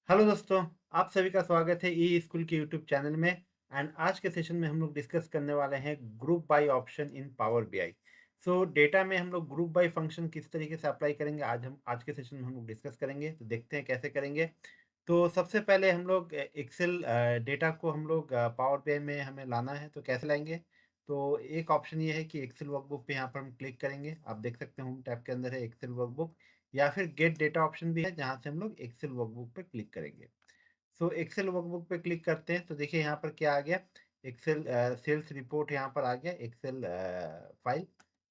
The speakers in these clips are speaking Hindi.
हेलो दोस्तों, आप सभी का स्वागत है ई स्कूल के यूट्यूब चैनल में। एंड आज के सेशन में हम लोग डिस्कस करने वाले हैं group by option in power BI. So data में हम लोग ग्रुप बाय फंक्शन किस तरीके से अप्लाई करेंगे, आज के सेशन में हम लोग डिस्कस करेंगे। तो देखते हैं कैसे करेंगे। तो सबसे पहले हम लोग एक्सेल डेटा को हम लोग पावर बीआई में हमें लाना है, तो कैसे लाएंगे। तो एक ऑप्शन ये है कि एक्सेल वर्कबुक पे यहाँ पर हम क्लिक करेंगे। आप देख सकते हैं होम टैब के अंदर है एक्सेल वर्कबुक, या फिर गेट डेटा ऑप्शन भी है जहाँ से हम लोग एक्सेल वर्कबुक पे क्लिक करेंगे। सो एक्सेल वर्कबुक पे क्लिक करते हैं तो देखिए यहाँ पर क्या आ गया। एक्सेल सेल्स रिपोर्ट यहाँ पर आ गया, एक्सेल फाइल।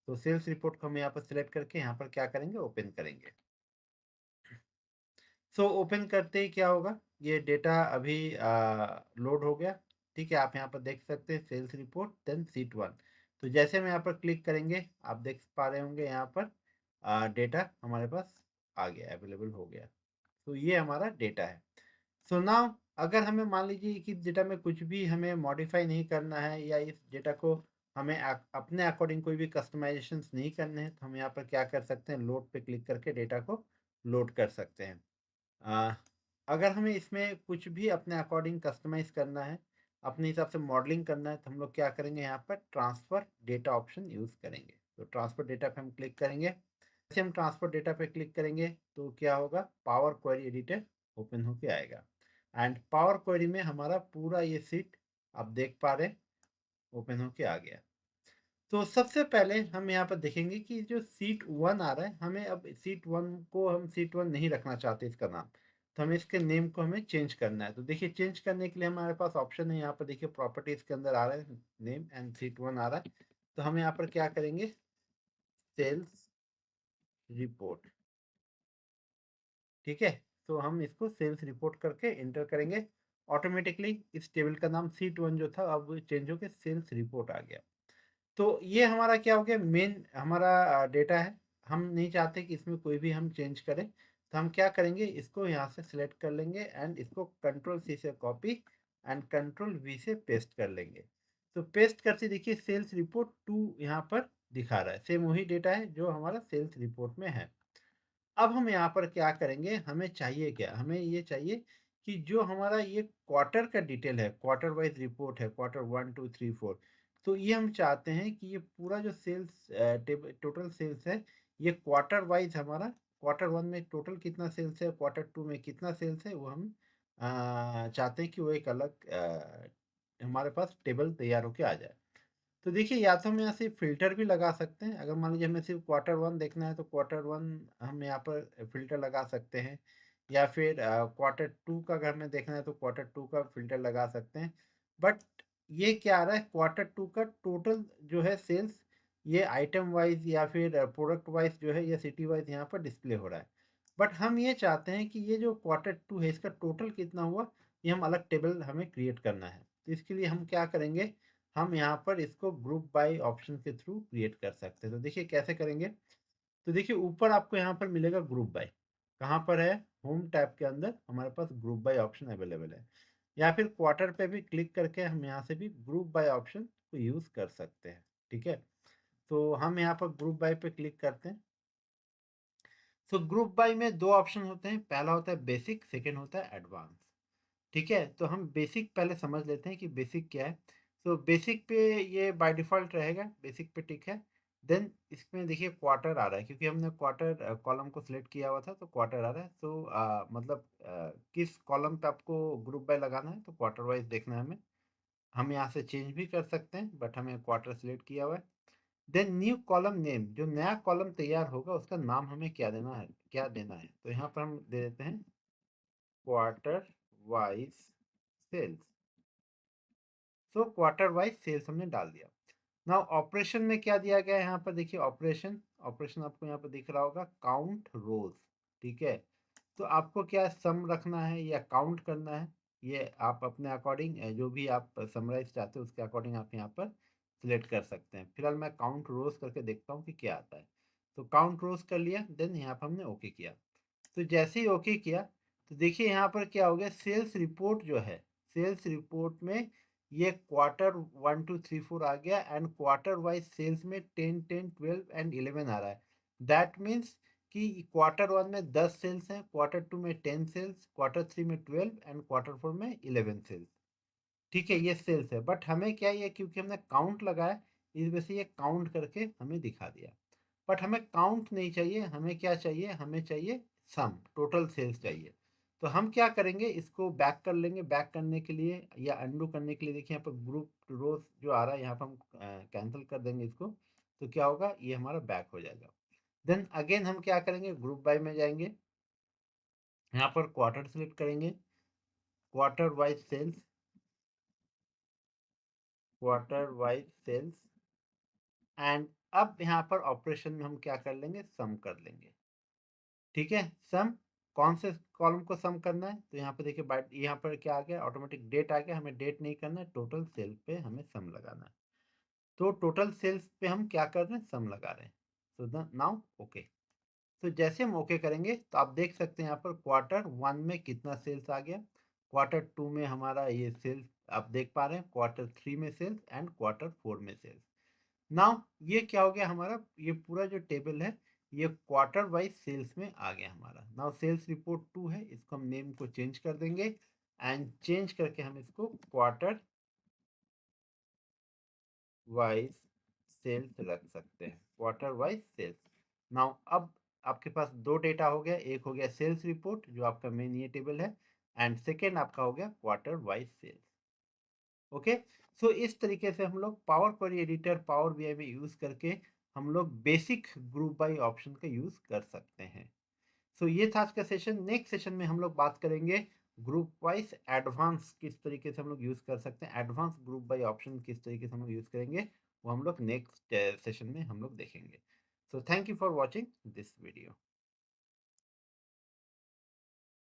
तो सेल्स रिपोर्ट को हम यहाँ पर सिलेक्ट करके यहाँ पर क्या करेंगे, ओपन करेंगे। सो ओपन करते ही क्या होगा, ये डेटा अभी लोड हो गया। ठीक है, आप यहाँ पर देख सकते हैं sales report then sheet one. तो जैसे हम यहाँ पर क्लिक करेंगे, आप देख पा रहे होंगे यहाँ पर डेटा हमारे पास आ गया, अवेलेबल हो गया। तो ये हमारा डेटा है। सो नाउ अगर हमें मान लीजिए कि डेटा में कुछ भी हमें मॉडिफाई नहीं करना है, या इस डेटा को हमें अपने अकॉर्डिंग कोई भी कस्टमाइजेशंस नहीं करने हैं, तो हम यहाँ पर क्या कर सकते हैं, लोड पे क्लिक करके डेटा को लोड कर सकते हैं। अ, अगर हमें इसमें कुछ भी अपने अकॉर्डिंग कस्टमाइज़ करना है, अपने हिसाब से मॉडलिंग करना है, तो हम लोग क्या करेंगे, यहाँ पर ट्रांसफ़र डेटा ऑप्शन यूज़ करेंगे। तो ट्रांसफ़र डेटा पे हम क्लिक करेंगे। जैसे हम ट्रांसफ़र डेटा पे क्लिक करेंगे तो क्या होगा, पावर क्वेरी एडिटर ओपन होके आएगा। एंड पावर क्वेरी में हमारा पूरा ये सीट आप देख पा रहे हैं, ओपन होके आ गया। तो सबसे पहले हम यहाँ पर देखेंगे कि जो सीट वन आ रहा है, हमें अब सीट वन को हम सीट वन नहीं रखना चाहते इसका नाम। तो हमें इसके नेम को हमें चेंज करना है। तो देखिए चेंज करने के लिए हमारे पास ऑप्शन है, यहाँ पर देखिए प्रॉपर्टीज़ के अंदर आ रहा है नेम एंड सीट वन आ रहा है। तो हम यहाँ पर क्या करेंगे, सेल्स रिपोर्ट। ठीक है, तो हम इसको सेल्स रिपोर्ट करके इंटर करेंगे। ऑटोमेटिकली इस टेबल का नाम सीट वन जो था अब चेंज होकर सेल्स रिपोर्ट आ गया। तो ये हमारा क्या हो गया, मेन हमारा डेटा है। हम नहीं चाहते कि इसमें कोई भी हम चेंज करें, तो हम क्या करेंगे, इसको यहाँ से सिलेक्ट कर लेंगे एंड इसको कंट्रोल सी से कॉपी एंड कंट्रोल वी से पेस्ट कर लेंगे। तो पेस्ट करके देखिए सेल्स रिपोर्ट टू यहाँ पर दिखा रहा है, सेम वही डेटा है जो हमारा सेल्स रिपोर्ट में है। अब हम यहाँ पर क्या करेंगे, हमें चाहिए क्या, हमें ये चाहिए कि जो हमारा ये क्वार्टर का डिटेल है, क्वार्टर वाइज रिपोर्ट है, quarter one two three four. तो ये हम चाहते हैं कि ये पूरा जो सेल्स टोटल सेल्स है, ये क्वार्टर वाइज हमारा, क्वार्टर वन में टोटल कितना सेल्स है, क्वार्टर टू में कितना सेल्स है, वो हम चाहते हैं कि वो एक अलग हमारे पास टेबल तैयार होके आ जाए। तो देखिए या तो हम यहाँ से फ़िल्टर भी लगा सकते हैं। अगर मान लीजिए हमें सिर्फ़ क्वार्टर 1 देखना है, तो क्वार्टर 1 हम यहाँ पर फ़िल्टर लगा सकते हैं, या फिर क्वार्टर 2 का अगर हमें देखना है तो क्वार्टर 2 का फ़िल्टर लगा सकते हैं। बट ये क्या आ रहा है, क्वार्टर 2 का टोटल जो है सेल्स, ये आइटम वाइज़ या फिर प्रोडक्ट वाइज़ जो है, या सिटी वाइज़ यहाँ पर डिस्प्ले हो रहा है। बट हम ये चाहते हैं कि ये जो क्वार्टर 2 है इसका टोटल कितना हुआ, ये हम अलग टेबल हमें क्रिएट करना है। तो इसके लिए हम क्या करेंगे, हम यहाँ पर इसको ग्रुप बाय ऑप्शन के थ्रू क्रिएट कर सकते हैं। तो देखिए कैसे करेंगे। तो देखिए ऊपर आपको यहाँ पर मिलेगा ग्रुप बाय। कहाँ पर है, होम टैब के अंदर हमारे पास ग्रुप बाय ऑप्शन अवेलेबल है। या फिर क्वार्टर पे भी क्लिक करके हम यहाँ से भी ग्रुप बाय ऑप्शन को यूज़ कर सकते हैं। ठीक है, तो हम यहाँ पर ग्रुप बाय पे क्लिक करते हैं। सो ग्रुप बाय में दो ऑप्शन होते हैं, पहला होता है बेसिक, सेकेंड होता है एडवांस। ठीक है, तो हम बेसिक पहले समझ लेते हैं कि बेसिक क्या है। तो बेसिक पे ये बाय डिफ़ॉल्ट रहेगा, बेसिक पे टिक है। देन इसमें देखिए क्वार्टर आ रहा है, क्योंकि हमने क्वार्टर कॉलम को सिलेक्ट किया हुआ था, तो क्वार्टर आ रहा है। तो मतलब किस कॉलम पे आपको ग्रुप बाय लगाना है, तो क्वार्टर वाइज़ देखना है हमें। हम यहाँ से चेंज भी कर सकते हैं, बट हमें क्वार्टर सिलेक्ट किया हुआ है। देन न्यू कॉलम नेम, जो नया कॉलम तैयार होगा उसका नाम हमें क्या देना है, क्या देना है। तो यहाँ पर हम दे देते हैं quarter wise sales. So quarter wise sales हमने डाल दिया। नाउ ऑपरेशन में क्या दिया गया है, यहाँ पर देखिए ऑपरेशन, ऑपरेशन आपको यहाँ पर दिख रहा होगा काउंट रोज। ठीक है, तो आपको क्या सम रखना है या काउंट करना है, ये आप अपने अकॉर्डिंग जो भी आप समराइज चाहते हो उसके अकॉर्डिंग आप यहाँ पर सिलेक्ट कर सकते हैं। फिलहाल मैं काउंट रोज करके देखता हूँ कि क्या आता है। तो काउंट रोज कर लिया, देन यहाँ पर हमने ओके किया। तो जैसे ही ओके किया, तो देखिए यहाँ पर क्या हो गया, सेल्स रिपोर्ट जो है, सेल्स रिपोर्ट में ये quarter one two three four आ गया, एंड क्वार्टर वाइज सेल्स में 10 10 12 एंड 11 आ रहा है। दैट मीन्स कि क्वार्टर 1 में 10 सेल्स हैं, क्वार्टर 2 में 10 सेल्स, क्वार्टर 3 में 12 एंड क्वार्टर 4 में 11 सेल्स। ठीक है, ये सेल्स है, बट हमें क्या ये क्योंकि हमने काउंट लगाया, इस वजह से ये काउंट करके हमें दिखा दिया। बट हमें काउंट नहीं चाहिए, हमें क्या चाहिए, हमें चाहिए सम, टोटल सेल्स चाहिए। तो हम क्या करेंगे, इसको बैक कर लेंगे। बैक करने के लिए या अंडू करने के लिए देखिए यहाँ पर ग्रुप रोज जो आ रहा है, यहाँ पर हम कैंसिल कर देंगे इसको। तो क्या होगा, ये हमारा बैक हो जाएगा। देन अगेन हम क्या करेंगे, ग्रुप बाय में जाएंगे, यहाँ पर क्वार्टर सिलेक्ट करेंगे, quarter wise sales, quarter wise sales, and अब यहाँ पर ऑपरेशन में हम क्या कर लेंगे, सम कर लेंगे। ठीक है, सम कौन से कॉलम को सम करना है, तो यहाँ पे देखिए बाय, यहाँ पर क्या आ गया, ऑटोमेटिक डेट आ गया। हमें डेट नहीं करना है, टोटल सेल पे हमें सम लगाना है। तो टोटल सेल्स पे हम क्या कर रहे हैं, सम लगा रहे हैं। So now okay. तो जैसे हम ओके करेंगे तो आप देख सकते हैं यहाँ पर क्वार्टर 1 में कितना सेल्स आ गया, क्वार्टर 2 में हमारा ये सेल्स आप देख पा रहे हैं, क्वार्टर 3 में सेल्स एंड क्वार्टर 4 में सेल्स। नाउ ये क्या हो गया हमारा, ये पूरा जो टेबल है ये क्वार्टर वाइज सेल्स में आ गया हमारा। नाउ सेल्स रिपोर्ट 2 है, इसको हम नेम को चेंज कर देंगे एंड चेंज करके हम इसको क्वार्टर वाइज सेल्स रख सकते हैं, क्वार्टर वाइज सेल्स। नाउ अब आपके पास दो डेटा हो गया, एक हो गया सेल्स रिपोर्ट जो आपका मेन ये टेबल है, एंड सेकेंड आपका हो गया क्वार्टर वाइज सेल्स। ओके, सो इस तरीके से हम लोग power query editor power BI में यूज करके हम लोग बेसिक ग्रुप बाय ऑप्शन का यूज कर सकते हैं। सो ये था आज का सेशन। नेक्स्ट सेशन में हम लोग बात करेंगे ग्रुप वाइज एडवांस किस तरीके से हम लोग यूज कर सकते हैं, एडवांस ग्रुप बाय ऑप्शन किस तरीके से हम लोग यूज करेंगे, वो हम लोग नेक्स्ट सेशन में हम लोग देखेंगे। So thank you for watching this video.